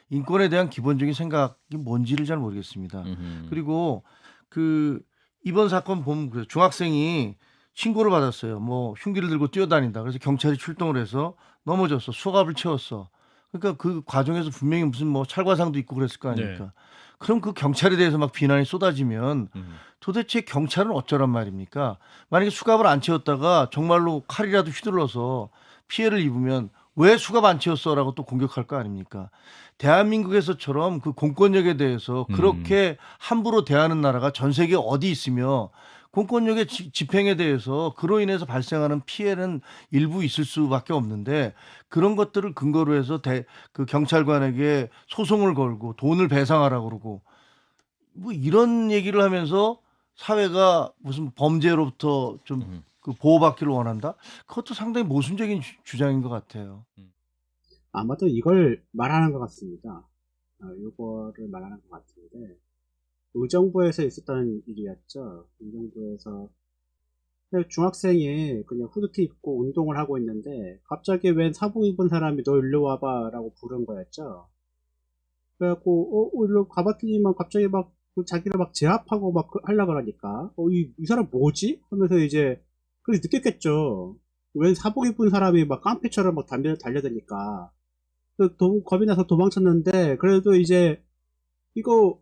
인권에 대한 기본적인 생각이 뭔지를 잘 모르겠습니다. 음흠. 그리고 그 이번 사건 보면 그 중학생이 신고를 받았어요. 뭐 흉기를 들고 뛰어다닌다. 그래서 경찰이 출동을 해서 넘어졌어. 수갑을 채웠어. 그러니까 그 과정에서 분명히 무슨 뭐 찰과상도 있고 그랬을 거 네. 아닙니까? 그럼 그 경찰에 대해서 막 비난이 쏟아지면 음. 도대체 경찰은 어쩌란 말입니까? 만약에 수갑을 안 채웠다가 정말로 칼이라도 휘둘러서 피해를 입으면 "왜 수갑 안 채웠어?"라고 또 공격할 거 아닙니까? 대한민국에서처럼 그 공권력에 대해서 음. 그렇게 함부로 대하는 나라가 전 세계에 어디 있으며 공권력의 집행에 대해서 그로 인해서 발생하는 피해는 일부 있을 수밖에 없는데 그런 것들을 근거로 해서 그 경찰관에게 소송을 걸고 돈을 배상하라고 그러고 뭐 이런 얘기를 하면서 사회가 무슨 범죄로부터 좀 음. 그 보호받기를 원한다? 그것도 상당히 모순적인 주장인 것 같아요. 음. 아마도 이걸 말하는 것 같습니다. 요거를 말하는 것 같은데, 의정부에서 있었던 일이었죠. 의정부에서 중학생이 그냥 후드티 입고 운동을 하고 있는데, 갑자기 웬 사복 입은 사람이 너 일로 와봐 라고 부른 거였죠. 그래갖고, 일로 가봤더니만 갑자기 막 자기를 막 제압하고 막 하려고 그러니까, 이 사람 뭐지? 하면서 이제, 그렇게 느꼈겠죠. 웬 사복 입은 사람이 막 깡패처럼 막 달려드니까. 겁이 나서 도망쳤는데, 그래도 이제, 이거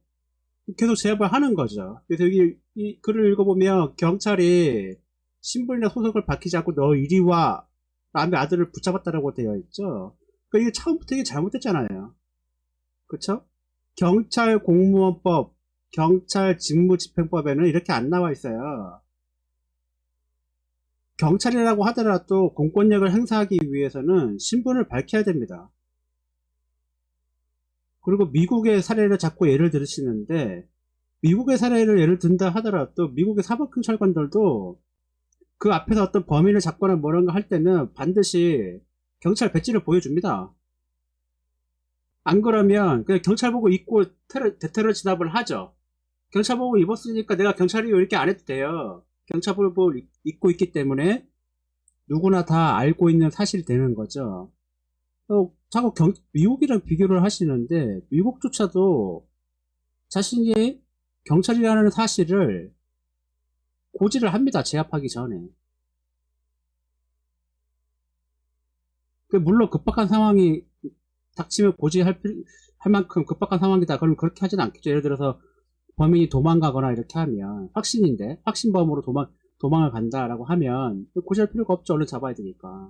계속 제압을 하는 거죠. 그래서 여기 이 글을 읽어보면 경찰이 신분이나 소속을 밝히지 않고 너 이리 와 남의 아들을 붙잡았다라고 되어 있죠. 그러니까 이게 처음부터 이게 잘못됐잖아요. 그쵸? 경찰 공무원법, 경찰 직무집행법에는 이렇게 안 나와 있어요. 경찰이라고 하더라도 공권력을 행사하기 위해서는 신분을 밝혀야 됩니다. 그리고 미국의 사례를 자꾸 예를 들으시는데, 미국의 사례를 예를 든다 하더라도 미국의 사법경찰관들도 그 앞에서 어떤 범인을 잡거나 뭐란가 할 때는 반드시 경찰 배지를 보여줍니다. 안 그러면 그냥 경찰 보고 입고 대테러 진압을 하죠. 경찰 보고 입었으니까 내가 경찰이요 이렇게 안 해도 돼요. 경찰 보고 입고 있기 때문에 누구나 다 알고 있는 사실이 되는 거죠. 자꾸 미국이랑 비교를 하시는데 미국조차도 자신이 경찰이라는 사실을 고지를 합니다. 제압하기 전에. 물론 급박한 상황이 닥치면 고지할 만큼 급박한 상황이다. 그럼 그렇게 하진 않겠죠. 예를 들어서 범인이 도망가거나 이렇게 하면 확신인데 확신범으로 도망을 간다라고 하면 고지할 필요가 없죠. 얼른 잡아야 되니까.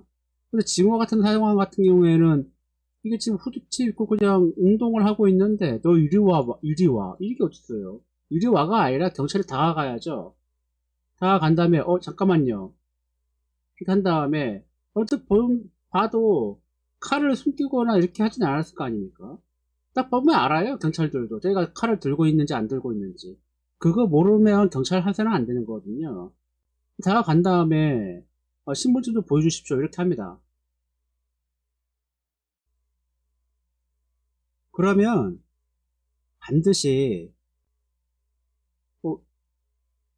근데 지금과 같은 상황 같은 경우에는 이게 지금 후드티 입고 그냥 운동을 하고 있는데 너 이리 와 이리 와 이게 어딨어요. 이리 와가 아니라 경찰이 다가가야죠. 다가간 다음에 잠깐만요 이렇게 한 다음에 어떻게 봐도 칼을 숨기거나 이렇게 하진 않았을 거 아닙니까? 딱 보면 알아요. 경찰들도 제가 칼을 들고 있는지 안 들고 있는지. 그거 모르면 경찰 하세는 안 되는 거거든요. 다가간 다음에 신분증 좀 보여주십시오 이렇게 합니다. 그러면 반드시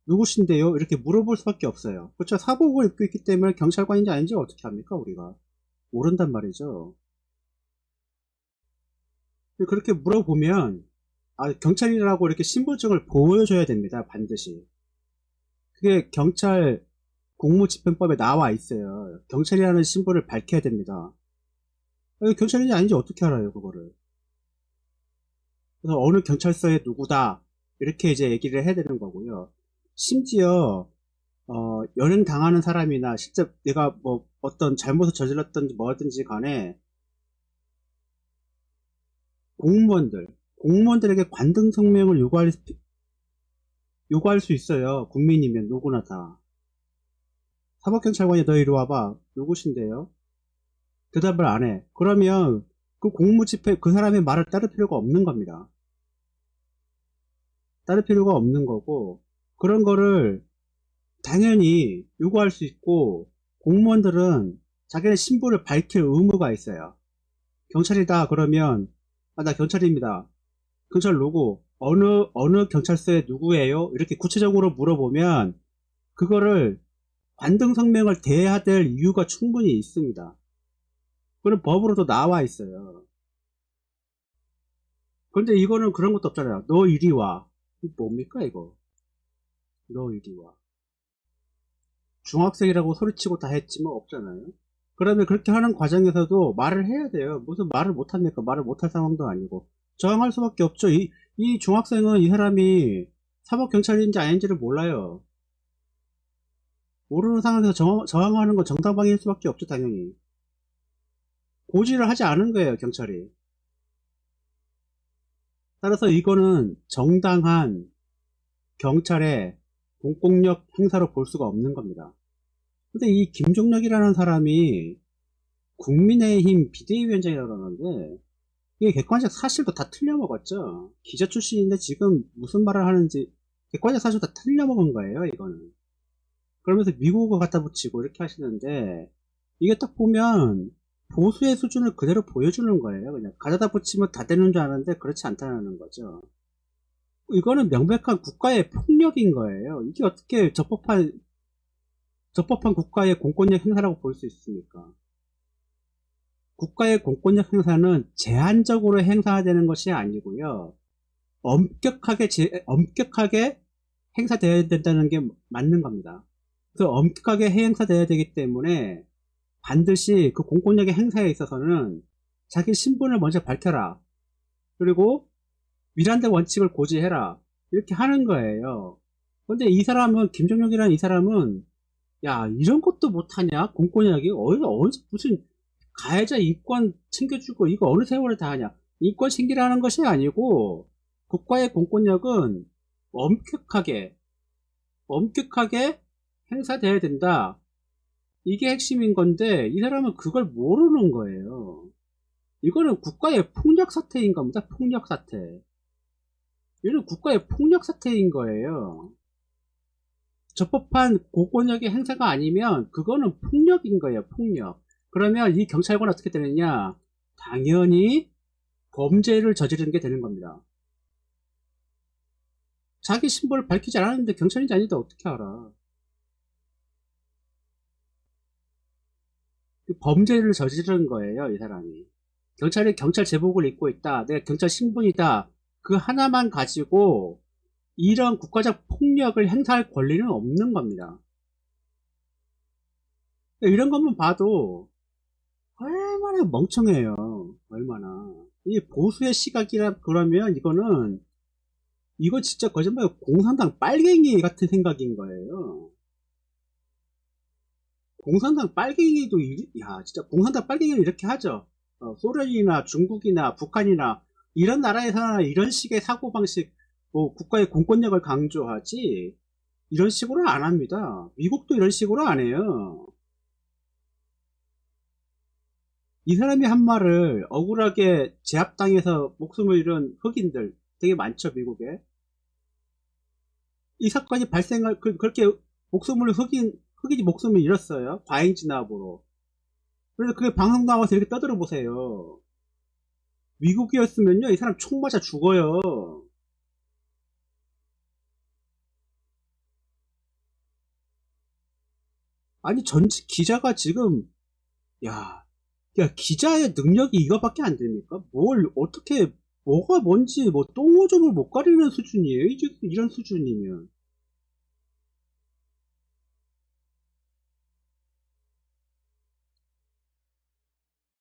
누구신데요? 이렇게 물어볼 수밖에 없어요. 그렇죠? 사복을 입고 있기 때문에 경찰관인지 아닌지 어떻게 합니까 우리가? 모른단 말이죠. 그렇게 물어보면 경찰이라고 이렇게 신분증을 보여줘야 됩니다. 반드시. 그게 경찰 공무집행법에 나와 있어요. 경찰이라는 신분을 밝혀야 됩니다. 경찰인지 아닌지 어떻게 알아요 그거를? 그래서 어느 경찰서의 누구다 이렇게 이제 얘기를 해야 되는 거고요. 심지어 연행 당하는 사람이나 실제 내가 뭐 어떤 잘못을 저질렀든지 뭐든지 간에 공무원들에게 관등 성명을 요구할 수 있어요. 국민이면 누구나 다. 사법경찰관이 너 이리 와봐. 누구신데요? 대답을 안 해. 그러면 그 공무집행 그 사람의 말을 따를 필요가 없는 겁니다. 따를 필요가 없는 거고 그런 거를 당연히 요구할 수 있고 공무원들은 자기네 신분을 밝힐 의무가 있어요. 경찰이다 그러면 나 경찰입니다. 경찰 누구? 어느 경찰서에 누구예요? 이렇게 구체적으로 물어보면 그거를 관등 성명을 대해야 될 이유가 충분히 있습니다. 그건 법으로도 나와 있어요. 근데 이거는 그런 것도 없잖아요. 너 이리 와. 이게 뭡니까, 이거? 너 이리 와. 중학생이라고 소리치고 다 했지만 없잖아요. 그러면 그렇게 하는 과정에서도 말을 해야 돼요. 무슨 말을 못합니까? 말을 못할 상황도 아니고. 저항할 수밖에 없죠. 이 중학생은 이 사람이 사법경찰인지 아닌지를 몰라요. 모르는 상황에서 저항하는 건 정당방위일 수밖에 없죠, 당연히. 고지를 하지 않은 거예요, 경찰이. 따라서 이거는 정당한 경찰의 공권력 행사로 볼 수가 없는 겁니다. 근데 이 김종력이라는 사람이 국민의힘 비대위원장이라고 그러는데 이게 객관적 사실도 다 틀려먹었죠. 기자 출신인데 지금 무슨 말을 하는지 객관적 사실도 다 틀려먹은 거예요, 이거는. 그러면서 미국어 갖다 붙이고 이렇게 하시는데 이게 딱 보면 보수의 수준을 그대로 보여주는 거예요. 그냥 가져다 붙이면 다 되는 줄 아는데 그렇지 않다는 거죠. 이거는 명백한 국가의 폭력인 거예요. 이게 어떻게 적법한 국가의 공권력 행사라고 볼 수 있습니까? 국가의 공권력 행사는 제한적으로 행사되는 것이 아니고요. 엄격하게 행사되어야 된다는 게 맞는 겁니다. 그 엄격하게 행사되어야 되기 때문에 반드시 그 공권력의 행사에 있어서는 자기 신분을 먼저 밝혀라. 그리고 미란대 원칙을 고지해라. 이렇게 하는 거예요. 근데 이 사람은, 김종력이라는 이 사람은, 야, 이런 것도 못하냐? 공권력이? 무슨 가해자 인권 챙겨주고, 이거 어느 세월에 다 하냐? 인권 챙기라는 것이 아니고, 국가의 공권력은 엄격하게 행사돼야 된다. 이게 핵심인 건데, 이 사람은 그걸 모르는 거예요. 이거는 국가의 폭력 사태인 겁니다. 폭력 사태. 이건 국가의 폭력 사태인 거예요. 적법한 공권력의 행사가 아니면 그거는 폭력인 거예요. 폭력. 그러면 이 경찰관은 어떻게 되느냐? 당연히 범죄를 저지르는 게 되는 겁니다. 자기 신분을 밝히지 않았는데 경찰인지 아닌지 어떻게 알아? 범죄를 저지른 거예요, 이 사람이. 경찰이 경찰 제복을 입고 있다. 내가 경찰 신분이다. 그 하나만 가지고 이런 국가적 폭력을 행사할 권리는 없는 겁니다. 이런 것만 봐도 얼마나 멍청해요. 얼마나. 이 보수의 시각이라 그러면 이거 진짜 거짓말 공산당 빨갱이 같은 생각인 거예요. 공산당 빨갱이도 진짜 공산당 빨갱이는 이렇게 하죠. 소련이나 중국이나 북한이나 이런 나라에서는 이런 식의 사고방식, 국가의 공권력을 강조하지, 이런 식으로 안 합니다. 미국도 이런 식으로 안 해요. 이 사람이 한 말을 억울하게 제압당해서 목숨을 잃은 흑인들 되게 많죠, 미국에. 이 사건이 그렇게 흑인이 목숨을 잃었어요. 과잉 진압으로. 그래서 그게 방송 나와서 이렇게 떠들어 보세요. 미국이었으면요, 이 사람 총 맞아 죽어요. 아니, 전직 기자가 지금, 야, 기자의 능력이 이거밖에 안 됩니까? 뭐가 뭔지, 똥오줌을 못 가리는 수준이에요. 이런 수준이면.